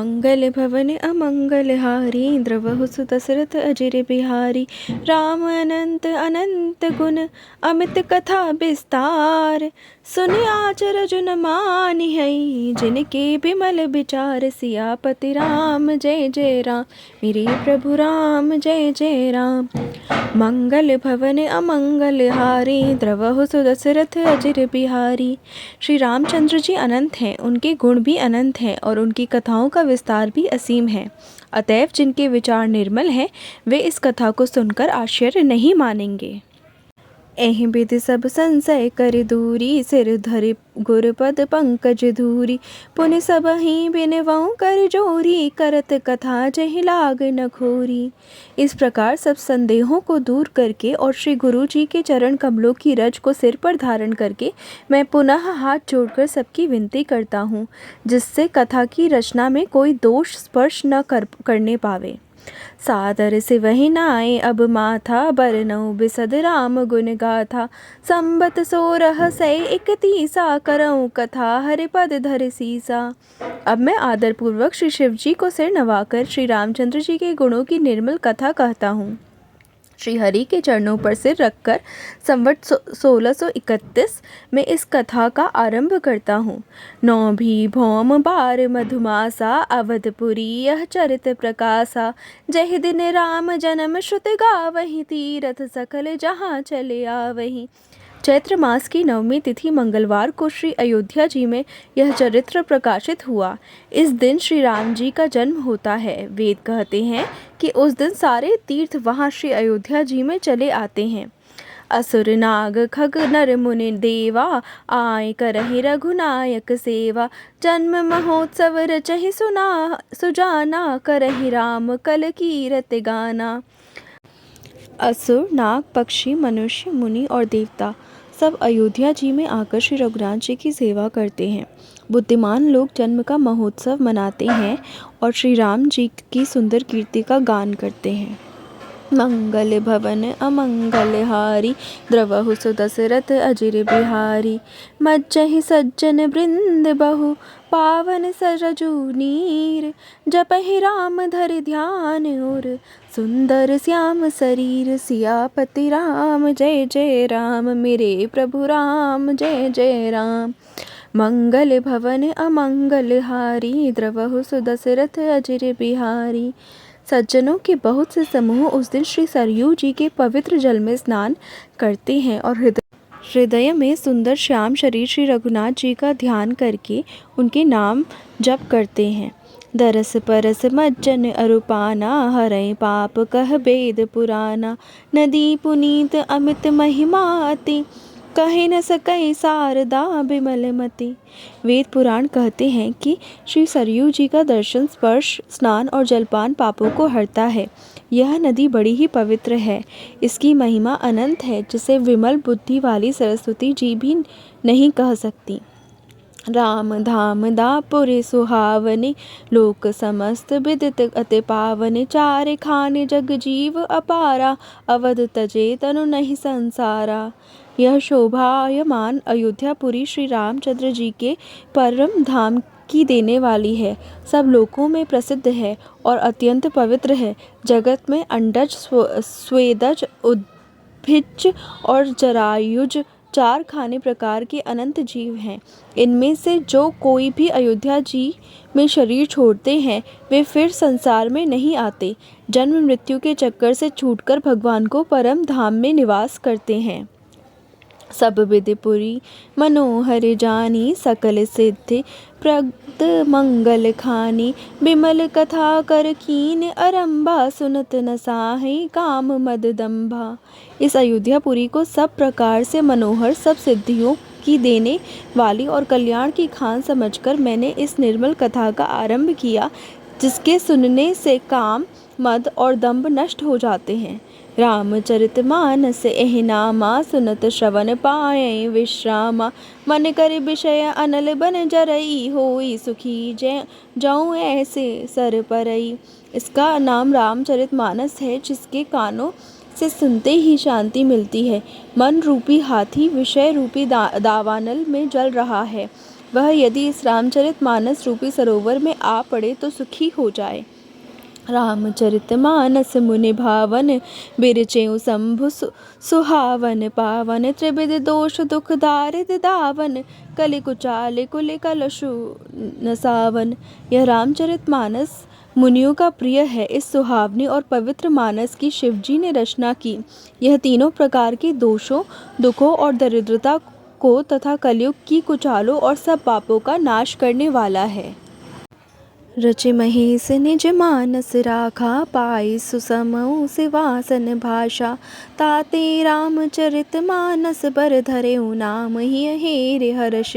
मंगल भवन अमंगल हारी द्रवहु सुत दशरथ अजिर बिहारी। राम अनंत अनंत गुण अमित कथा विस्तार। सुनि आचर जुन मानिहै जिनके बिमल विचार। सियापति राम जय जय राम मेरे प्रभु राम जय जय राम। मंगल भवन अमंगल हारी द्रवहु सुत दशरथ अजिर बिहारी। श्री रामचंद्र जी अनंत हैं, उनके गुण भी अनंत हैं और उनकी कथाओं का विस्तार भी असीम है। अतएव जिनके विचार निर्मल हैं वे इस कथा को सुनकर आश्चर्य नहीं मानेंगे। एहि विधि सब संशय कर दूरी। सिर धरि गुरपद पंकज धूरी। पुनि सबहि बिनवउ कर जोरी। करत कथा जहि लाग न खोरी। इस प्रकार सब संदेहों को दूर करके और श्री गुरु जी के चरण कमलों की रज को सिर पर धारण करके मैं पुनः हाथ जोड़कर सबकी विनती करता हूँ, जिससे कथा की रचना में कोई दोष स्पर्श न करने पावे। सादर से वही नाए अब माथा बरनऊ बिसद राम गुण गाथा। संबत 1631 करऊँ कथा हरिपद धर सीसा। अब मैं आदर पूर्वक श्री शिव जी को सिर नवाकर श्री रामचंद्र जी के गुणों की निर्मल कथा कहता हूँ। श्री हरि के चरणों पर सिर रखकर संवत 1631 में इस कथा का आरंभ करता हूँ। नौ भी भौम बार मधुमासा अवधपुरी यह चरित प्रकाशा। जहि दिन राम जन्म श्रुत गावहीं तीरथ सकल जहाँ चले आवहीं। चैत्र मास की नवमी तिथि मंगलवार को श्री अयोध्या जी में यह चरित्र प्रकाशित हुआ। इस दिन श्री राम जी का जन्म होता है। वेद कहते हैं कि उस दिन सारे तीर्थ वहाँ श्री अयोध्या जी में चले आते हैं। असुर नाग खग नर मुनि देवा आए करहि रघुनायक सेवा। जन्म महोत्सव रचहि सुजाना करहि राम कल कीरत गाना। असुर नाग पक्षी मनुष्य मुनि और देवता सब अयोध्या जी में आकर श्री रघुनाथ जी की सेवा करते हैं। बुद्धिमान लोग जन्म का महोत्सव मनाते हैं और श्री राम जी की सुंदर कीर्ति का गान करते हैं। मंगल भवन अमंगल हारी द्रवहु सुत दशरथ अजिर बिहारी। मज्जहि सज्जन वृंद बहु पावन सरजू नीर। जपहि राम धरि ध्यान और सुंदर श्याम शरीर। सियापति राम जय जय राम मेरे प्रभु राम जय जय राम। मंगल भवन अमंगल हारी द्रवहु सुत दशरथ अजिर बिहारी। सज्जनों के बहुत से समूह उस दिन श्री सरयू जी के पवित्र जल में स्नान करते हैं और हृदय में सुंदर श्याम शरीर श्री रघुनाथ जी का ध्यान करके उनके नाम जप करते हैं। दरस परस मज्जन अरुपाना हरय पाप कह वेद पुराना। नदी पुनीत अमित महिमा अति कहे न सकई शारदा बिमलमति। वेद पुराण कहते हैं कि श्री सरयू जी का दर्शन स्पर्श स्नान और जलपान पापों को हरता है। यह नदी बड़ी ही पवित्र है। इसकी महिमा अनंत है जिसे विमल बुद्धि वाली सरस्वती जी भी नहीं कह सकती। राम धाम दापुरे सुहावने लोक समस्त विदित अति पावने। चार खाने जग जीव अपारा अवध तजे तनु नहीं संसारा। यह शोभायमान अयोध्यापुरी श्री रामचंद्र जी के परम धाम की देने वाली है। सब लोकों में प्रसिद्ध है और अत्यंत पवित्र है। जगत में अंडज स्वेदज उद्भिज और जरायुज चार खाने प्रकार के अनंत जीव हैं। इनमें से जो कोई भी अयोध्या जी में शरीर छोड़ते हैं वे फिर संसार में नहीं आते। जन्म मृत्यु के चक्कर से छूटकर भगवान को परम धाम में निवास करते हैं। सब विधिपुरी मनोहर जानी सकल सिद्धि प्रगत मंगल खानी। बिमल कथा कर कीन अरंबा सुनत न साहि काम मद दंभा। इस अयोध्यापुरी को सब प्रकार से मनोहर सब सिद्धियों की देने वाली और कल्याण की खान समझकर मैंने इस निर्मल कथा का आरंभ किया, जिसके सुनने से काम मद और दंभ नष्ट हो जाते हैं। रामचरितमानस एहि नामा सुनत श्रवण पाए विश्रामा। मन कर विषय अनल बन जरई होई सुखी जऊँ ऐसे सर परई। इसका नाम रामचरितमानस है, जिसके कानों से सुनते ही शांति मिलती है। मन रूपी हाथी विषय रूपी दावानल में जल रहा है। वह यदि इस रामचरितमानस रूपी सरोवर में आ पड़े तो सुखी हो जाए। रामचरितमानस मुनि भावन, बिरचेउ शंभु सुहावन पावन, त्रिविध दोष दुख दारिद दावन, कलि कुचाल कुल कलशु नसावन। यह रामचरितमानस मुनियों का प्रिय है। इस सुहावनी और पवित्र मानस की शिवजी ने रचना की। यह तीनों प्रकार के दोषों, दुखों और दरिद्रता को तथा कलयुग की कुचालों और सब पापों का नाश करने वाला है। रचे महेश निज मानस राखा, पाई सुसमऊ सिवासन भाषा, ताते रामचरित मानस बर धरेउ नाम ही हेरे हर्ष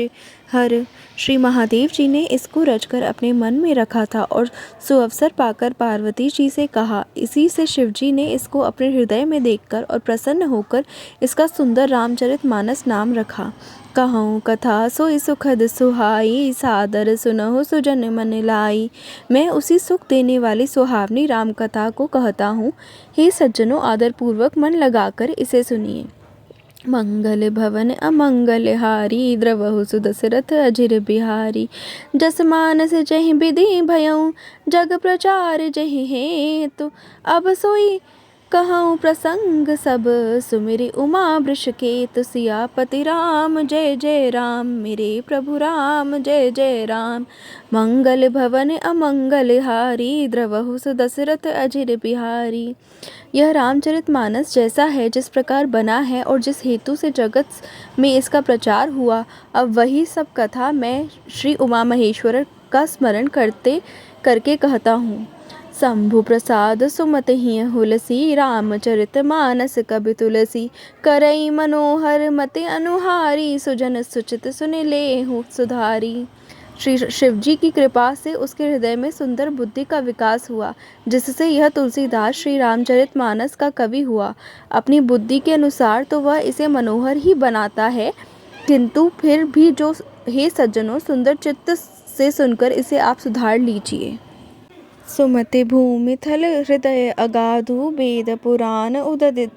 हर। श्री महादेव जी ने इसको रचकर अपने मन में रखा था और सुअवसर पाकर पार्वती जी से कहा। इसी से शिवजी ने इसको अपने हृदय में देखकर और प्रसन्न होकर इसका सुंदर रामचरित मानस नाम रखा। कहूँ कथा सोई सुखद सुहाई, सादर सुनहु सुजन मन लाई। मैं उसी सुख देने वाली सुहावनी राम कथा को कहता हूँ। हे सज्जनों, आदरपूर्वक मन लगाकर इसे सुनिए। मंगल भवन अमंगल हारी, द्रवहु सुदशरथ अजिर बिहारी। जस मानस जहि विधि भयउ, जग प्रचार जहि हेतु। अब सोई कहूँ प्रसंग सब, सुमिरि उमा वृषकेतु। सियापति राम जय जय राम, मेरे प्रभु राम जय जय राम। मंगल भवन अमंगल हारी, द्रवहु सुदशरथ अजिर बिहारी। यह रामचरितमानस जैसा है, जिस प्रकार बना है और जिस हेतु से जगत में इसका प्रचार हुआ, अब वही सब कथा मैं श्री उमा महेश्वर का स्मरण करके कहता हूँ। शंभु प्रसाद सुमति हुलसी, रामचरित मानस कवि तुलसी। करई मनोहर मति अनुहारी, सुजन सुचित सुनि लेहु सुधारी। श्री शिवजी की कृपा से उसके हृदय में सुंदर बुद्धि का विकास हुआ, जिससे यह तुलसीदास श्री रामचरितमानस का कवि हुआ। अपनी बुद्धि के अनुसार तो वह इसे मनोहर ही बनाता है, किंतु फिर भी जो हे सज्जनों, सुंदर चित्त से सुनकर इसे आप सुधार लीजिए। सुमति भूमि थल हृदय अगाधु, वेद पुराण उददित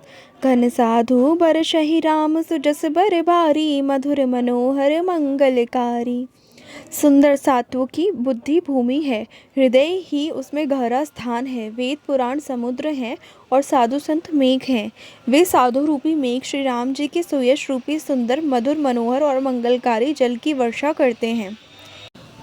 घन साधु। बरसहि राम सुजस बर भारी, मधुर मनोहर मंगलकारी। सुंदर सात्वों की बुद्धि भूमि है, हृदय ही उसमें गहरा स्थान है। वेद पुराण समुद्र हैं और साधु संत मेघ हैं। वे साधु रूपी मेघ श्री राम जी के सुयश रूपी सुंदर मधुर मनोहर और मंगलकारी जल की वर्षा करते हैं।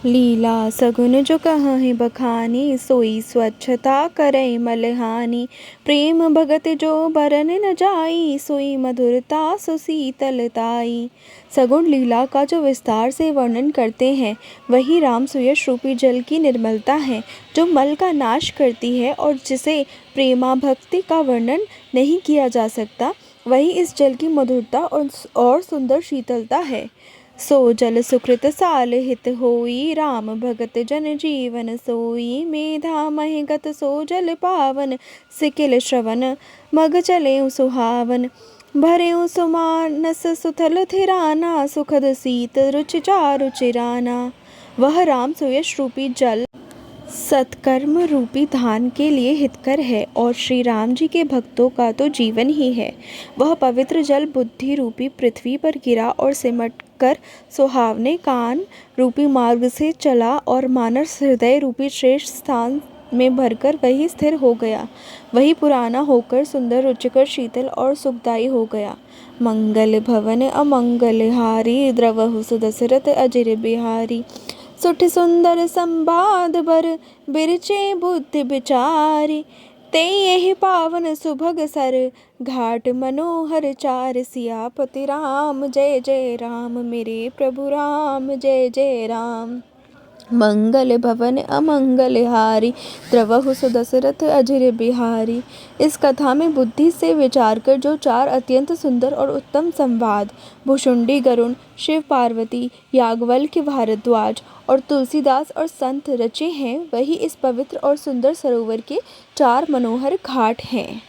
लीला सगुन जो कहीं बखानी, सोई स्वच्छता करई मलहानी। प्रेम भगत जो बरन न जाई, सोई मधुरता सुशीतलताई। सगुण लीला का जो विस्तार से वर्णन करते हैं, वही राम सुयश रूपी जल की निर्मलता है, जो मल का नाश करती है और जिसे प्रेमा भक्ति का वर्णन नहीं किया जा सकता। वही इस जल की मधुरता और सुंदर शीतलता है। सो जल सुकृत साल हित होई, राम भगत जन जीवन सोई। मेधा महिगत सो जल पावन, सिकिल श्रवण मग चले सुहावन। भरेउ सुमानस सुथल थिराना, सुखद शीत रुचि चारु चिराना। वह राम सुयश रूपी जल सत्कर्म रूपी धान के लिए हितकर है और श्री राम जी के भक्तों का तो जीवन ही है। वह पवित्र जल बुद्धि रूपी पृथ्वी पर गिरा और सिमट कर सुहावने कान रूपी मार्ग से चला और मानस हृदय रूपी श्रेष्ठ स्थान में भरकर वही स्थिर हो गया। वही पुराना होकर सुंदर, रुचिकर, शीतल और सुखदायी हो गया। मंगल भवन अमंगल हारी, द्रवहु सुदशरथ अजिर बिहारी। सुठ सुंदर संवाद बर, बिरचे बुद्धि विचारी। ते यही पावन सुभग सर, घाट मनोहर चार। सियापति राम जय जय राम, मेरे प्रभु राम जय जय राम। मंगल भवन अमंगल हारी, द्रवहु सुदशरथ अजिर बिहारी। इस कथा में बुद्धि से विचार कर जो चार अत्यंत सुंदर और उत्तम संवाद भुषुंडी गरुण, शिव पार्वती, याज्ञवल्क्य भारद्वाज और तुलसीदास और संत रचे हैं, वही इस पवित्र और सुंदर सरोवर के चार मनोहर घाट हैं।